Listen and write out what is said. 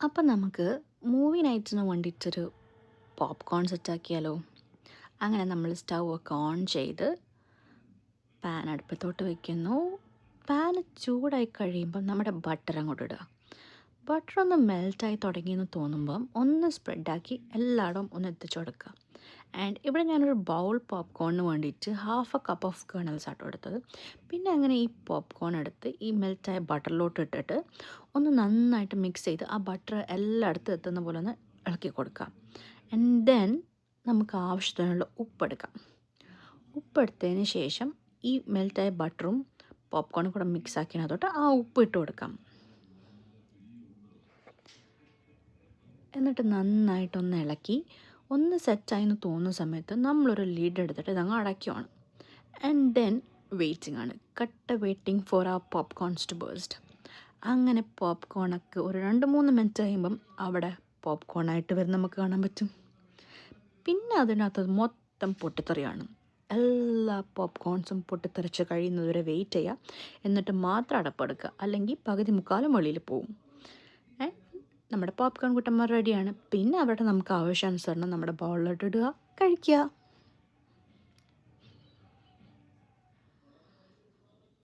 അപ്പം നമുക്ക് മൂവി നൈറ്റ്സിന് വേണ്ടിയിട്ടൊരു പോപ്കോൺ സെറ്റാക്കിയാലോ? അങ്ങനെ നമ്മൾ സ്റ്റൗ ഒക്കെ ഓൺ ചെയ്ത് പാൻ അടുപ്പത്തോട്ട് വയ്ക്കുന്നു. പാൻ ചൂടായി കഴിയുമ്പം നമ്മുടെ ബട്ടർ അങ്ങോട്ട് ഇടുക. ബട്ടർ ഒന്ന് മെൽറ്റായി തുടങ്ങിയെന്ന് തോന്നുമ്പം ഒന്ന് സ്പ്രെഡാക്കി എല്ലായിടവും ഒന്ന് എത്തിച്ചു കൊടുക്കുക. ആൻഡ് ഇവിടെ ഞാനൊരു ബൗൾ പോപ്കോണിന് വേണ്ടിയിട്ട് half A cup of Colonel's ആട്ടോ എടുത്തത്. പിന്നെ അങ്ങനെ ഈ പോപ്കോൺ എടുത്ത് ഈ മെൽറ്റായ ബട്ടറിലോട്ട് ഇട്ടിട്ട് ഒന്ന് നന്നായിട്ട് മിക്സ് ചെയ്ത് ആ ബട്ടർ എല്ലായിടത്തും എത്തുന്ന പോലെ ഒന്ന് ഇളക്കി കൊടുക്കാം. ആൻഡ് ദെൻ നമുക്ക് ആവശ്യത്തിനുള്ള ഉപ്പെടുക്കാം. ഉപ്പെടുത്തതിന് ശേഷം ഈ മെൽറ്റായ ബട്ടറും പോപ്കോണും കൂടെ മിക്സ് ആക്കിയതിനകത്തോട്ട് ആ ഉപ്പ് ഇട്ട് കൊടുക്കാം. എന്നിട്ട് നന്നായിട്ടൊന്ന് ഇളക്കി ഒന്ന് സെറ്റായി എന്ന് തോന്നുന്ന സമയത്ത് നമ്മളൊരു ലിഡ് എടുത്തിട്ട് ഇതങ്ങ് അടയ്ക്കുവാണ്. ആൻഡ് ദെൻ വെയിറ്റിംഗ് ആണ്. വെയിറ്റിംഗ് ഫോർ ആ പോപ്കോൺസ് ടു ബേസ്റ്റ്. അങ്ങനെ പോപ്കോണൊക്കെ ഒരു 2-3 മിനിറ്റ് കഴിയുമ്പം അവിടെ പോപ്കോണായിട്ട് വരുന്ന നമുക്ക് കാണാൻ പറ്റും. പിന്നെ അതിനകത്ത് മൊത്തം പൊട്ടിത്തെറിയാണ്. എല്ലാ പോപ്കോൺസും പൊട്ടിത്തെറിച്ച് കഴിയുന്നതുവരെ വെയിറ്റ് ചെയ്യുക. എന്നിട്ട് മാത്രം അടപ്പെടുക്കുക, അല്ലെങ്കിൽ പകുതി മുക്കാലും വെളിയിൽ പോവും. നമ്മുടെ പോപ്കോൺ കുട്ടന്മാർ റെഡിയാണ്. പിന്നെ അവിടെ നമുക്ക് ആവശ്യാനുസരണം നമ്മുടെ ബൗളിലോട്ട് ഇടുക, കഴിക്കുക.